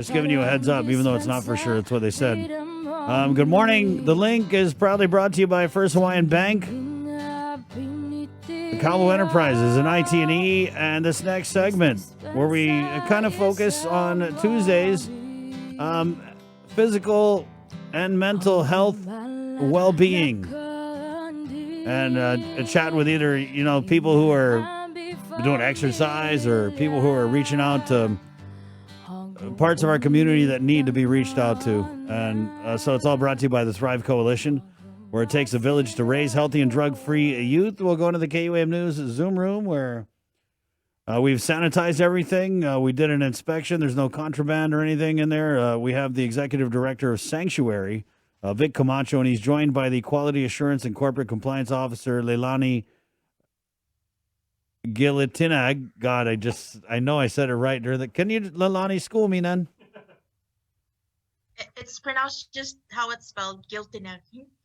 Just giving you a heads up, even though it's not for sure. That's what they said. Good morning. The link is proudly brought to you by First Hawaiian Bank, Cabo Enterprises, and IT&E, and this next segment, where we kind of focus on Tuesdays, physical and mental health well-being, and chat with either people who are doing exercise or people who are reaching out to parts of our community that need to be reached out to. And so it's all brought to you by the Thrive Coalition, where it takes a village to raise healthy and drug-free youth. We'll go into the KUAM News Zoom room where we've sanitized everything. We did an inspection. There's no contraband or anything in there. We have the executive director of Sanctuary, Vic Camacho, and he's joined by the Quality Assurance and Corporate Compliance Officer, Leilani Gilitinag. God, I know I said it right. Can you, Leilani, school me then? It's pronounced just how it's spelled, Giltinag.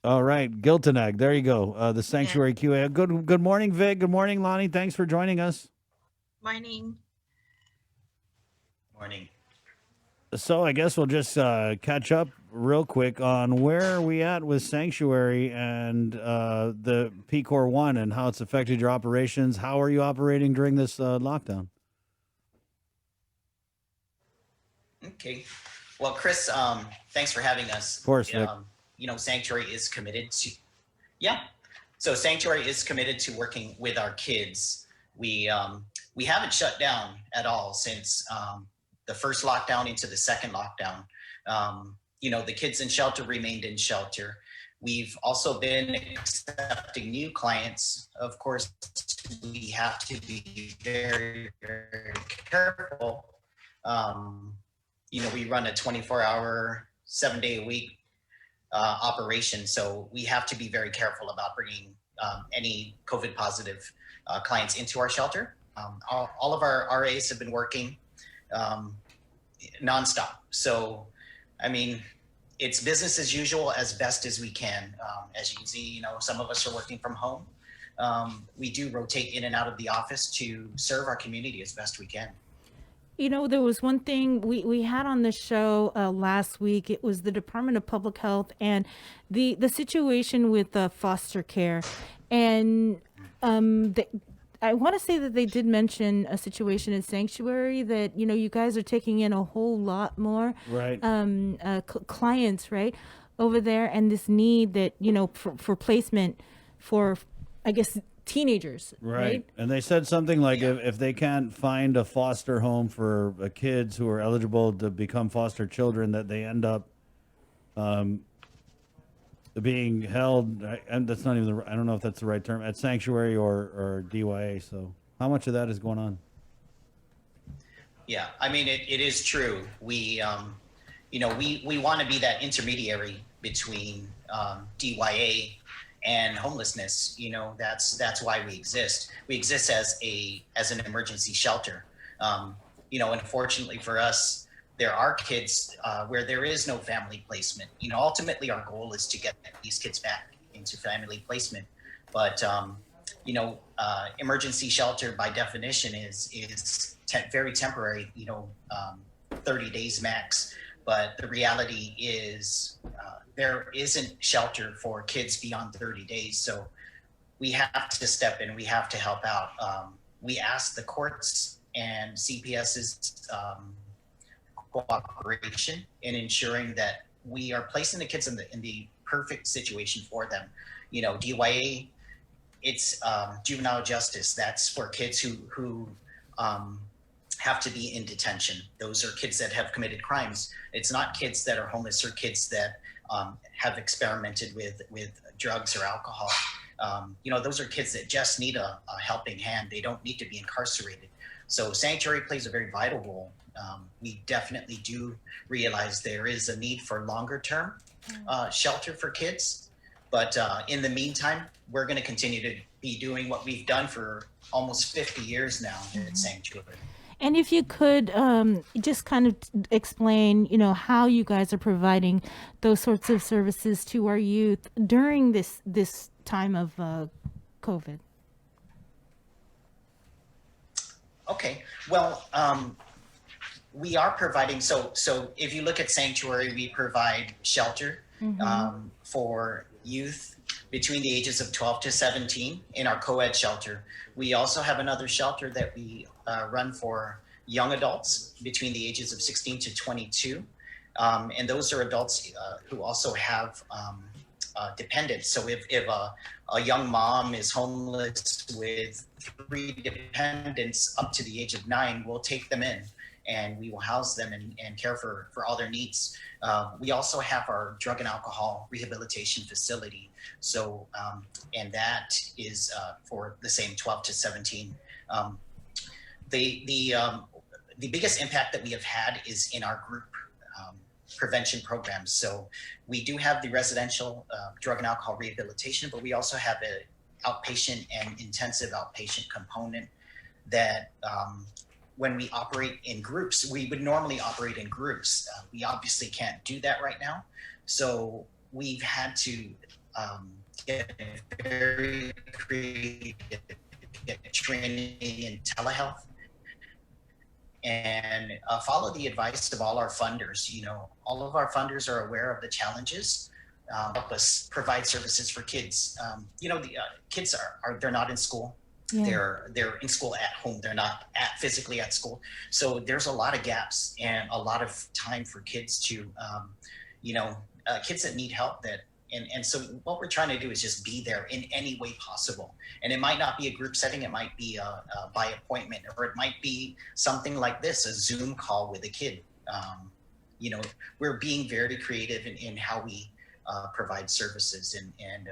All right, Giltinag. There you go. The Sanctuary QA. Good morning, Vic. Good morning, Lonnie. Thanks for joining us. Morning. Morning. So I guess we'll just catch up real quick on where are we at with Sanctuary and the PCOR 1 and how it's affected your operations. How are you operating during this lockdown? Okay. Well, Chris, thanks for having us. Of course, Vic. Sanctuary is committed to, So Sanctuary is committed to working with our kids. We haven't shut down at all since the first lockdown into the second lockdown. The kids in shelter remained in shelter. We've also been accepting new clients. Of course, we have to be very, very careful. We run a 24-hour, 7-day-a-week operation, so we have to be very careful about bringing any COVID positive clients into our shelter. All of our RAs have been working nonstop. So, it's business as usual as best as we can. As you can see, some of us are working from home. We do rotate in and out of the office to serve our community as best we can. There was one thing we had on the show last week. It was the Department of Public Health and the situation with foster care. And I want to say that they did mention a situation in Sanctuary that, you guys are taking in a whole lot more right. Clients, right, over there. And this need that, for placement for, I guess, teenagers, right? And they said something like if they can't find a foster home for kids who are eligible to become foster children, that they end up being held, and that's not even I don't know if that's the right term, at Sanctuary or DYA. So how much of that is going on? Yeah, it is true. We want to be that intermediary between DYA and homelessness. That's why we exist. We exist as an emergency shelter. Unfortunately for us, there are kids where there is no family placement. Ultimately our goal is to get these kids back into family placement. But emergency shelter by definition is very temporary. 30 days max. But the reality is there isn't shelter for kids beyond 30 days. So we have to step in, we have to help out. We ask the courts and CPS's cooperation in ensuring that we are placing the kids in the perfect situation for them. DYA, it's juvenile justice. That's for kids who have to be in detention. Those are kids that have committed crimes. It's not kids that are homeless or kids that have experimented with drugs or alcohol. Those are kids that just need a helping hand. They don't need to be incarcerated. So Sanctuary plays a very vital role. We definitely do realize there is a need for longer term shelter for kids. But in the meantime, we're going to continue to be doing what we've done for almost 50 years now at Sanctuary. And if you could just kind of explain, how you guys are providing those sorts of services to our youth during this time of COVID. Okay. Well, we are providing, so if you look at Sanctuary, we provide shelter for youth between the ages of 12 to 17 in our co-ed shelter. We also have another shelter that we run for young adults between the ages of 16 to 22. And those are adults who also have dependents. So if a young mom is homeless with 3 dependents up to the age of 9, we'll take them in and we will house them and care for all their needs. We also have our drug and alcohol rehabilitation facility. So, and that is for the same 12 to 17. The biggest impact that we have had is in our group prevention programs. So we do have the residential drug and alcohol rehabilitation, but we also have an outpatient and intensive outpatient component that when we operate in groups, we would normally operate in groups. We obviously can't do that right now. So we've had to get very creative, get training in telehealth, and follow the advice of all our funders. You know, all of our funders are aware of the challenges, help us provide services for kids. You know, the kids they're not in school. Yeah. They're in school at home. They're not physically at school. So there's a lot of gaps and a lot of time for kids to, kids that need help and so what we're trying to do is just be there in any way possible. And it might not be a group setting. It might be by appointment, or it might be something like this, a Zoom call with a kid. We're being very creative in how we provide services. And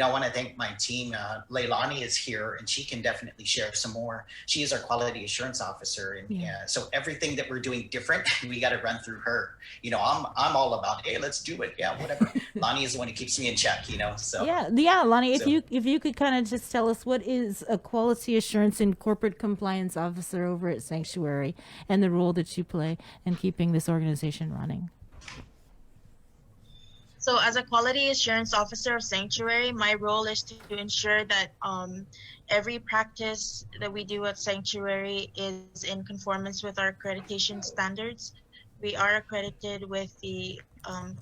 I want to thank my team. Leilani is here and she can definitely share some more. She is our quality assurance officer. And so everything that we're doing different, we got to run through her. I'm all about, hey, let's do it. Yeah, whatever. Lonnie is the one who keeps me in check, so. Yeah, Lonnie, if you could kind of just tell us, what is a quality assurance and corporate compliance officer over at Sanctuary and the role that you play in keeping this organization running? So as a quality assurance officer of Sanctuary, my role is to ensure that every practice that we do at Sanctuary is in conformance with our accreditation standards. We are accredited with the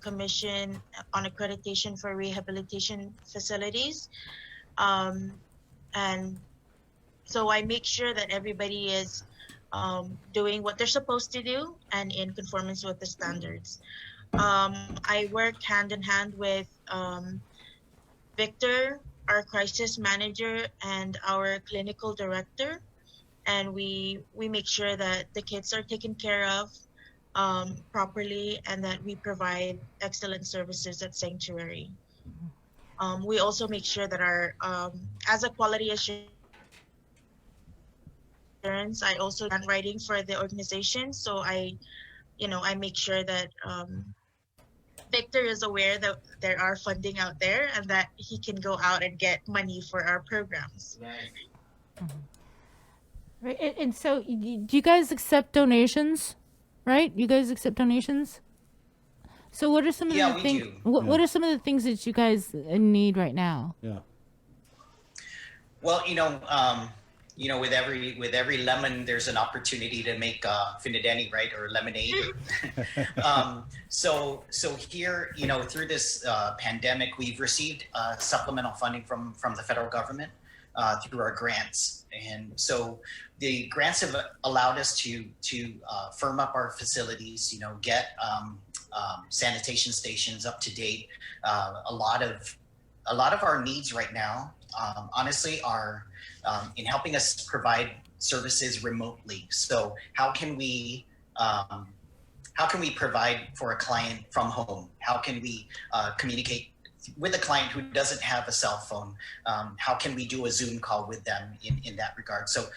Commission on Accreditation for Rehabilitation Facilities. And so I make sure that everybody is doing what they're supposed to do and in conformance with the standards. I work hand in hand with Victor, our crisis manager, and our clinical director, and we make sure that the kids are taken care of properly and that we provide excellent services at Sanctuary. We also make sure that our as a quality assurance, I also do writing for the organization, so I make sure that Victor is aware that there are funding out there and that he can go out and get money for our programs. Right. And so do you guys accept donations, right? You guys accept donations? So what are some of the things? What are some of the things that you guys need right now? Yeah. Well, with every lemon, there's an opportunity to make finideni, right, or lemonade. So here, through this pandemic, we've received supplemental funding from the federal government through our grants, and so the grants have allowed us to firm up our facilities. Get sanitation stations up to date. A lot of our needs right now, honestly, are in helping us provide services remotely. So how can we provide for a client from home? How can we communicate with a client who doesn't have a cell phone? How can we do a Zoom call with them in that regard? So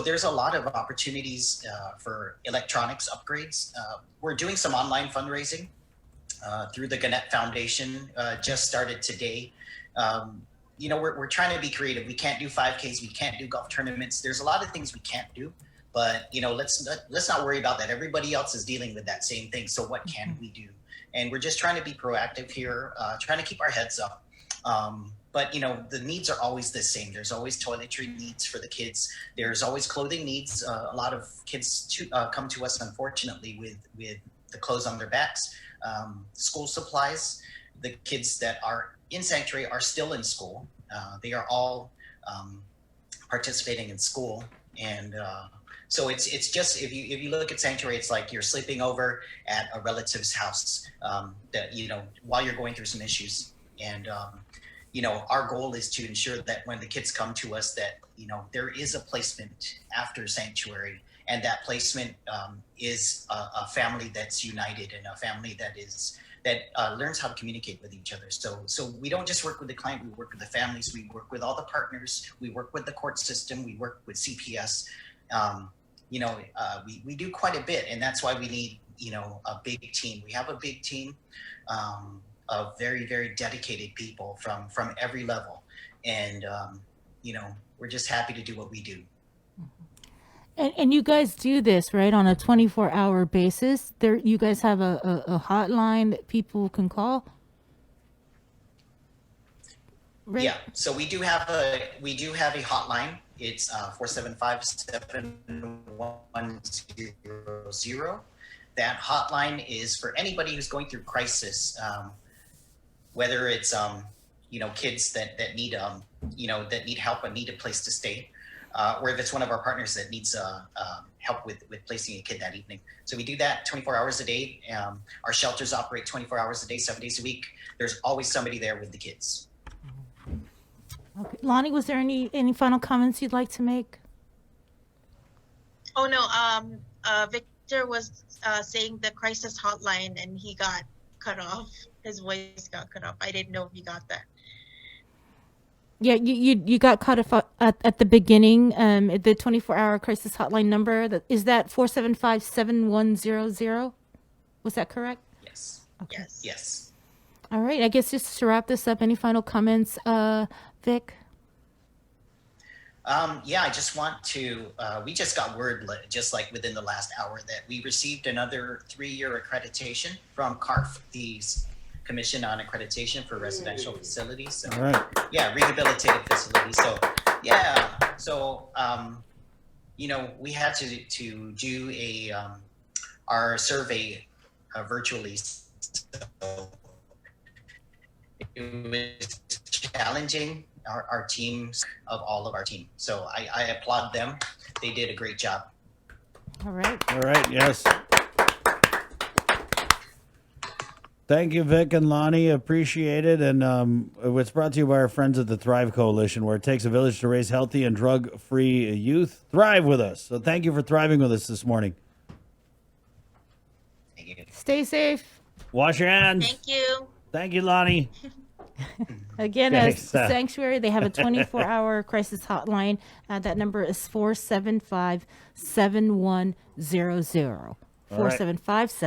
there's a lot of opportunities for electronics upgrades. We're doing some online fundraising through the Gannett Foundation, just started today. We're trying to be creative. We can't do 5Ks. We can't do golf tournaments. There's a lot of things we can't do, but let's not worry about that. Everybody else is dealing with that same thing. So what can we do? And we're just trying to be proactive here, trying to keep our heads up. but the needs are always the same. There's always toiletry needs for the kids. There's always clothing needs. A lot of kids come to us, unfortunately, with the clothes on their backs. School supplies. The kids that are in sanctuary are still in school. They are all participating in school, and so it's just, if you look at sanctuary, it's like you're sleeping over at a relative's house, that while you're going through some issues. And our goal is to ensure that when the kids come to us, that there is a placement after sanctuary, and that placement is a family that's united, and a family that learns how to communicate with each other. So we don't just work with the client, we work with the families, we work with all the partners, we work with the court system, we work with CPS. We do quite a bit, and that's why we need a big team. We have a big team of very, very dedicated people from every level, and we're just happy to do what we do. And you guys do this, right, on a 24-hour basis? You guys have a hotline that people can call? Right? Yeah, so we do have a hotline. It's 475-7100. That hotline is for anybody who's going through crisis, whether it's kids that need help and need a place to stay, or if it's one of our partners that needs help with placing a kid that evening. So we do that 24 hours a day. Our shelters operate 24 hours a day, 7 days a week. There's always somebody there with the kids. Okay. Lonnie, was there any final comments you'd like to make? Oh no, Victor was saying the crisis hotline, and he got cut off. His voice got cut off. I didn't know if you got that. Yeah, you got cut off at the beginning. The 24-hour crisis hotline number, is that 475-7100? Was that correct? Yes. Okay. Yes. All right. I guess just to wrap this up, any final comments, Vic? Yeah, I just want to, we just got word just like within the last hour that we received another 3-year accreditation from CARF, the Commission on Accreditation for Residential Facilities. So, All right. yeah, rehabilitative facilities. So, yeah. So, we had to do our survey virtually. So it was challenging. Our teams of all of our team. So I applaud them. They did a great job. All right. All right. Yes. Thank you, Vic and Lonnie. Appreciate it. And it's brought to you by our friends at the Thrive Coalition, where it takes a village to raise healthy and drug-free youth. Thrive with us. So thank you for thriving with us this morning. Thank you. Stay safe. Wash your hands. Thank you. Thank you, Lonnie. Again, Thanks, Sanctuary, they have a 24-hour crisis hotline. That number is 475-7100. 475-7100.